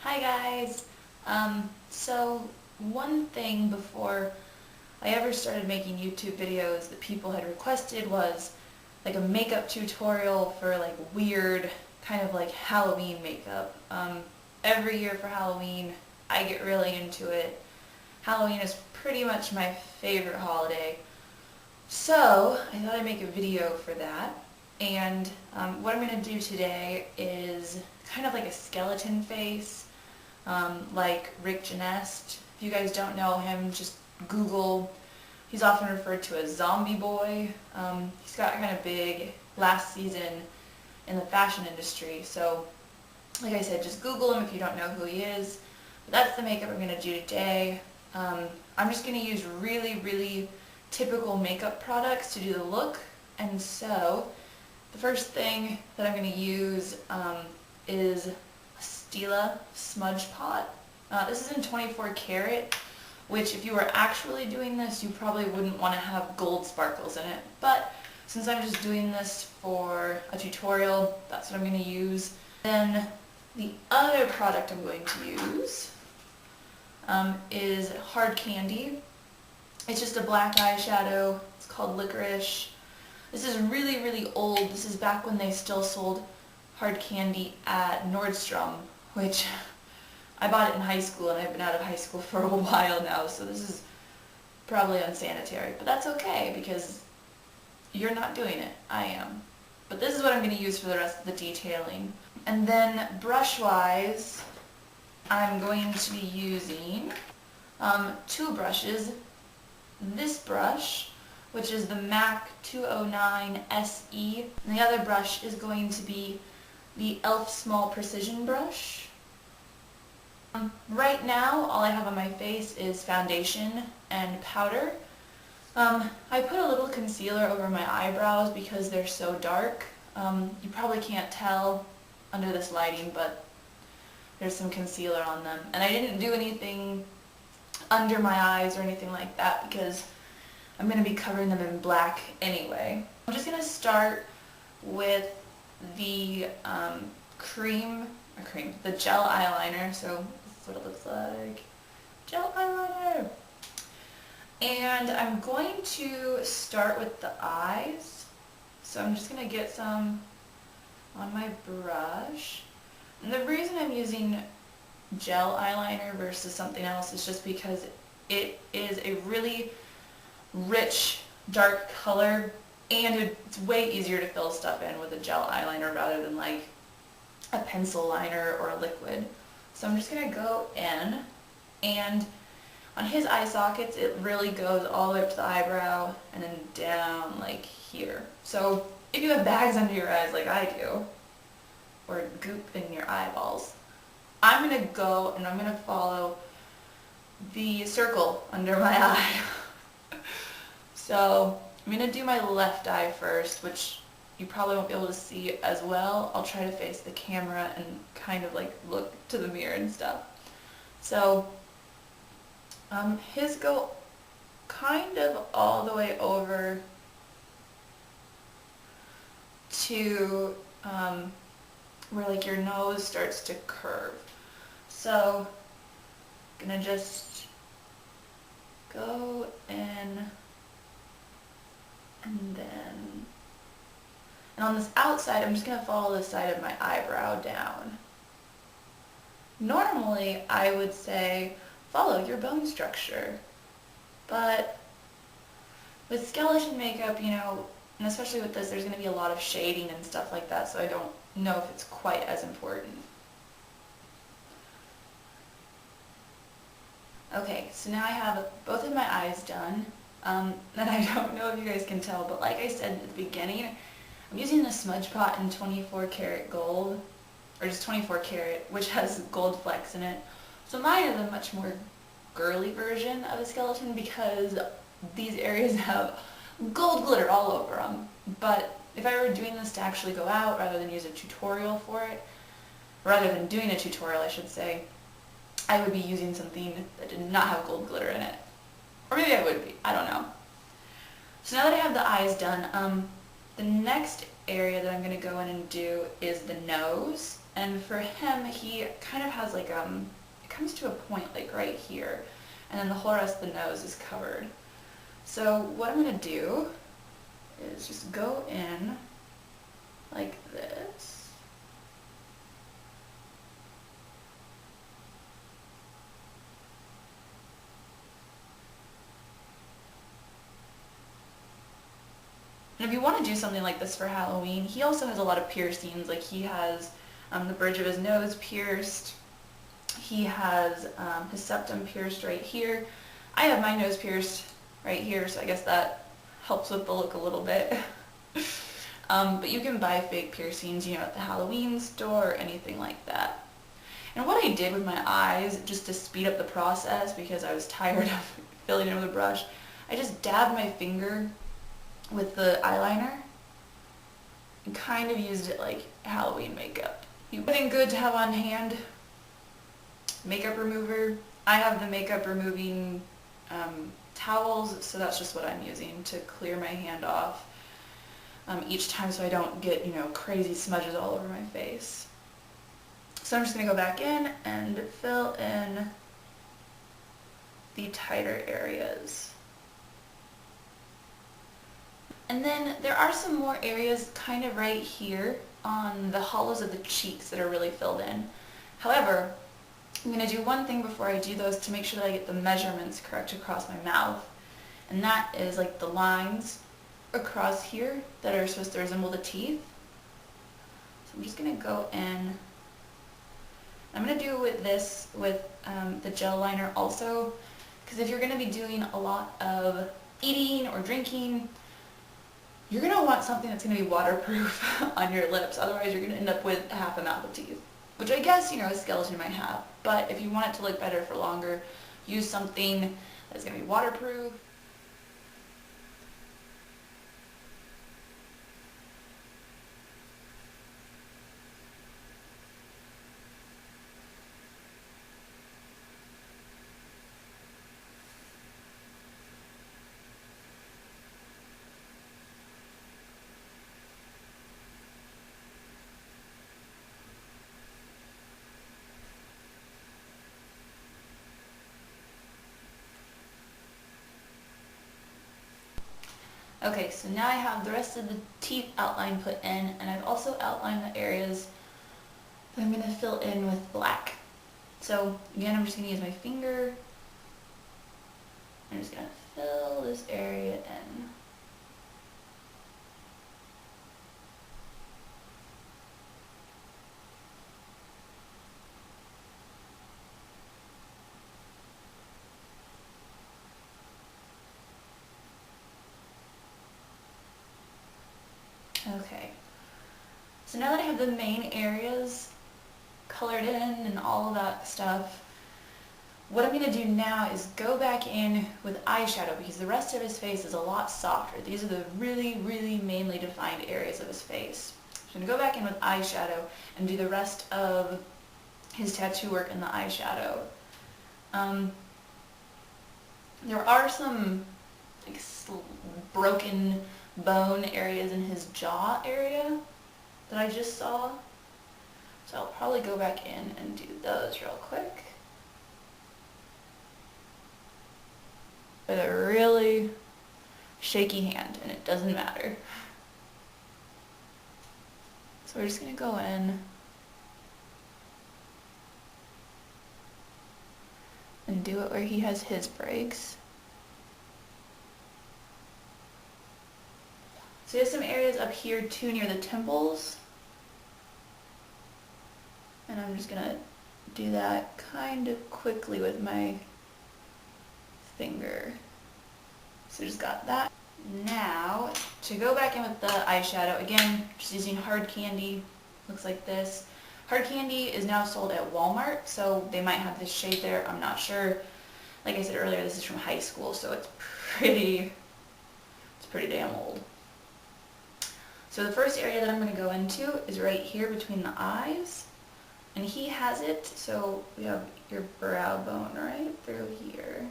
Hi guys! So one thing before I ever started making YouTube videos that people had requested was like a makeup tutorial for like weird kind of like Halloween makeup. Every year for Halloween I get really into it. Halloween is pretty much my favorite holiday. So I thought I'd make a video for that. And what I'm going to do today is kind of like a skeleton face. Like Rick Genest. If you guys don't know him, just Google. He's often referred to as Zombie Boy. He's got kind of big last season in the fashion industry. So, like I said, just Google him if you don't know who he is. But that's the makeup I'm going to do today. I'm just going to use really typical makeup products to do the look. And so, the first thing that I'm going to use is Stila smudge pot. This is in 24 karat, which if you were actually doing this, you probably wouldn't want to have gold sparkles in it. But since I'm just doing this for a tutorial, that's what I'm going to use. Then the other product I'm going to use is hard candy. It's just a black eyeshadow. It's called Licorice. This is really old. This is back when they still sold hard candy at Nordstrom, which I bought it in high school and I've been out of high school for a while now, so this is probably unsanitary. But that's okay because you're not doing it. I am. But this is what I'm going to use for the rest of the detailing. And then brush-wise, I'm going to be using two brushes. This brush, which is the MAC 209 SE, and the other brush is going to be the e.l.f. Small Precision Brush. Right now, all I have on my face is foundation and powder. I put a little concealer over my eyebrows because they're so dark. You probably can't tell under this lighting, but there's some concealer on them. And I didn't do anything under my eyes or anything like that because I'm going to be covering them in black anyway. I'm just going to start with the the gel eyeliner. So this is what it looks like. Gel eyeliner. And I'm going to start with the eyes. So I'm just going to get some on my brush. And the reason I'm using gel eyeliner versus something else is just because it is a really rich, dark color, and it's way easier to fill stuff in with a gel eyeliner rather than like a pencil liner or a liquid. So I'm just going to go in, and on his eye sockets it really goes all the way up to the eyebrow and then down like here. So if you have bags under your eyes like I do, or goop in your eyeballs, I'm going to go and I'm going to follow the circle under my eye. So I'm going to do my left eye first, which you probably won't be able to see as well. I'll try to face the camera and kind of like look to the mirror and stuff. So his go kind of all the way over to where like your nose starts to curve. So I'm going to just go in. And on this outside, I'm just going to follow the side of my eyebrow down. Normally, I would say follow your bone structure. But with skeleton makeup, you know, and especially with this, there's going to be a lot of shading and stuff like that, so I don't know if it's quite as important. Okay, so now I have both of my eyes done. And I don't know if you guys can tell, but like I said at the beginning, I'm using the smudge pot in 24 karat gold, or just 24 karat, which has gold flecks in it. So mine is a much more girly version of a skeleton because these areas have gold glitter all over them. But if I were doing this to actually go out rather than use a tutorial for it, rather than doing a tutorial I should say, I would be using something that did not have gold glitter in it. Or maybe I would be, I don't know. So now that I have the eyes done, the next area that I'm going to go in and do is the nose. And for him, he kind of has like, it comes to a point like right here, and then the whole rest of the nose is covered. So what I'm going to do is just go in like this. And if you want to do something like this for Halloween, he also has a lot of piercings. Like he has the bridge of his nose pierced. He has his septum pierced right here. I have my nose pierced right here, so I guess that helps with the look a little bit. But you can buy fake piercings, at the Halloween store or anything like that. And what I did with my eyes, just to speed up the process because I was tired of filling in with a brush, I just dabbed my finger with the eyeliner and kind of used it like Halloween makeup. Something good to have on hand, makeup remover. I have the makeup removing towels, so that's just what I'm using to clear my hand off each time so I don't get, crazy smudges all over my face. So I'm just going to go back in and fill in the tighter areas. And then there are some more areas kind of right here on the hollows of the cheeks that are really filled in. However, I'm going to do one thing before I do those to make sure that I get the measurements correct across my mouth. And that is like the lines across here that are supposed to resemble the teeth. So I'm just going to go in. I'm going to do with this with the gel liner also, because if you're going to be doing a lot of eating or drinking, you're going to want something that's going to be waterproof on your lips. Otherwise, you're going to end up with half a mouth of teeth, which I guess, a skeleton might have. But if you want it to look better for longer, use something that's going to be waterproof. Okay, so now I have the rest of the teeth outline put in, and I've also outlined the areas that I'm going to fill in with black. So again, I'm just going to use my finger. I'm just going to fill this area in. Okay, so now that I have the main areas colored in and all of that stuff, what I'm going to do now is go back in with eyeshadow because the rest of his face is a lot softer. These are the really, really mainly defined areas of his face. So I'm going to go back in with eyeshadow and do the rest of his tattoo work in the eyeshadow. There are some like broken bone areas in his jaw area that I just saw. So I'll probably go back in and do those real quick. With a really shaky hand, and it doesn't matter. So we're just going to go in and do it where he has his breaks. So there's some areas up here too near the temples. And I'm just going to do that kind of quickly with my finger. So just got that. Now, to go back in with the eyeshadow, again, just using hard candy. Looks like this. Hard candy is now sold at Walmart, so they might have this shade there. I'm not sure. Like I said earlier, this is from high school, so it's pretty damn old. So the first area that I'm going to go into is right here between the eyes. And he has it, so we have your brow bone right through here.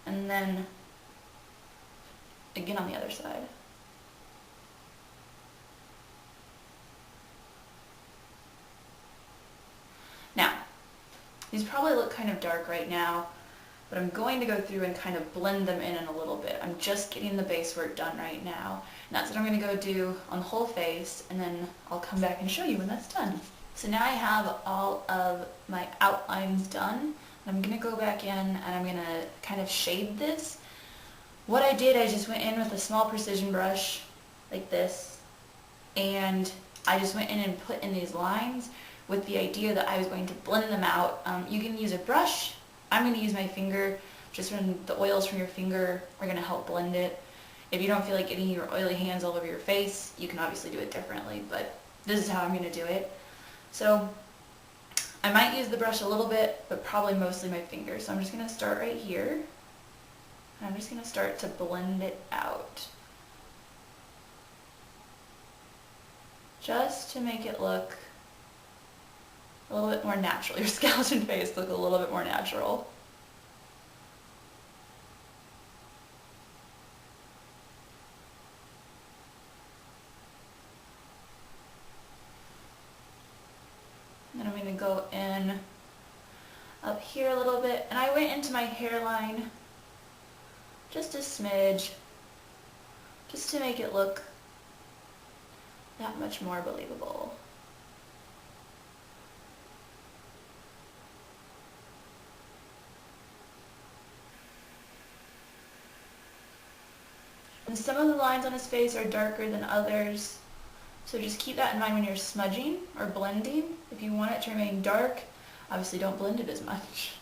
And then again on the other side. Now, these probably look kind of dark right now, but I'm going to go through and kind of blend them in a little bit. I'm just getting the base work done right now. And that's what I'm going to go do on the whole face, and then I'll come back and show you when that's done. So now I have all of my outlines done. I'm going to go back in and I'm going to kind of shade this. What I did, I just went in with a small precision brush like this, and I just went in and put in these lines with the idea that I was going to blend them out. You can use a brush. I'm going to use my finger, just when the oils from your finger are going to help blend it. If you don't feel like getting your oily hands all over your face, you can obviously do it differently, but this is how I'm going to do it. So I might use the brush a little bit, but probably mostly my finger. So I'm just going to start right here, and I'm just going to start to blend it out, just to make it look a little bit more natural. Your skeleton face look a little bit more natural. And then I'm going to go in up here a little bit, and I went into my hairline just a smidge, just to make it look that much more believable. And some of the lines on his face are darker than others, so just keep that in mind when you're smudging or blending. If you want it to remain dark, obviously don't blend it as much.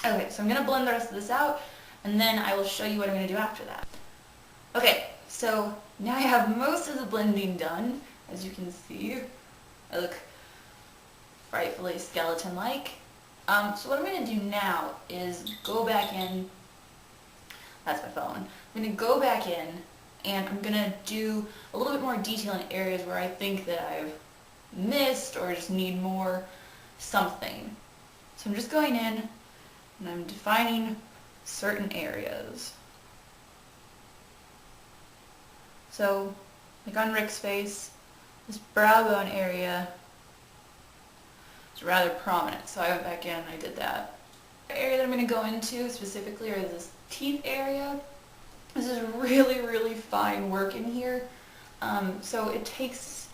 Okay, so I'm going to blend the rest of this out, and then I will show you what I'm going to do after that. Okay, so now I have most of the blending done. As you can see, I look frightfully skeleton-like. So what I'm going to do now is go back in. That's my phone. I'm going to go back in, and I'm going to do a little bit more detail in areas where I think that I've missed or just need more something. So I'm just going in, and I'm defining certain areas. So, like on Rick's face, this brow bone area is rather prominent, so I went back in and I did that. The area that I'm going to go into specifically is this teeth area. This is really, really fine work in here, so it takes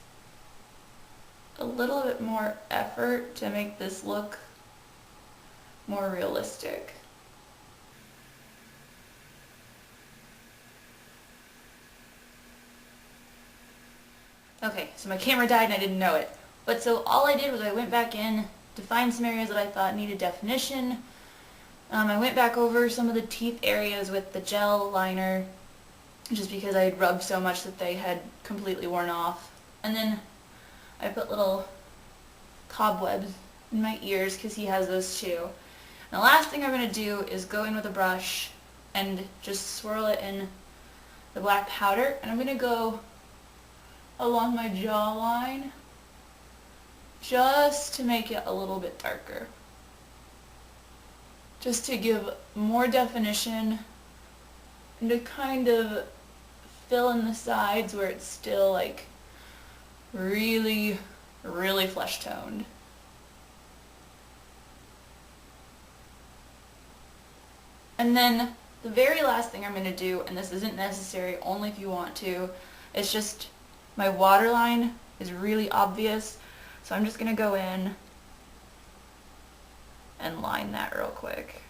a little bit more effort to make this look more realistic. Okay, so my camera died and I didn't know it. But so all I did was I went back in, defined some areas that I thought needed definition. I went back over some of the teeth areas with the gel liner, just because I had rubbed so much that they had completely worn off. And then I put little cobwebs in my ears because he has those too. And the last thing I'm going to do is go in with a brush and just swirl it in the black powder. And I'm going to go along my jawline just to make it a little bit darker. Just to give more definition and to kind of fill in the sides where it's still like really, really flesh toned. And then the very last thing I'm going to do, and this isn't necessary, only if you want to, it's just my waterline is really obvious, so I'm just going to go in and line that real quick.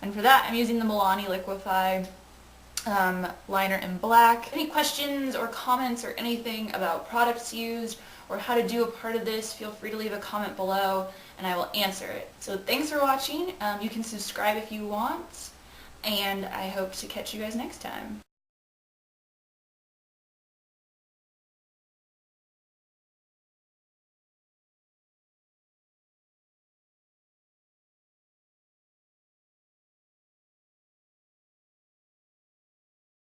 And for that, I'm using the Milani Liquify liner in black. Any questions or comments or anything about products used or how to do a part of this, feel free to leave a comment below and I will answer it. So thanks for watching. You can subscribe if you want, and I hope to catch you guys next time.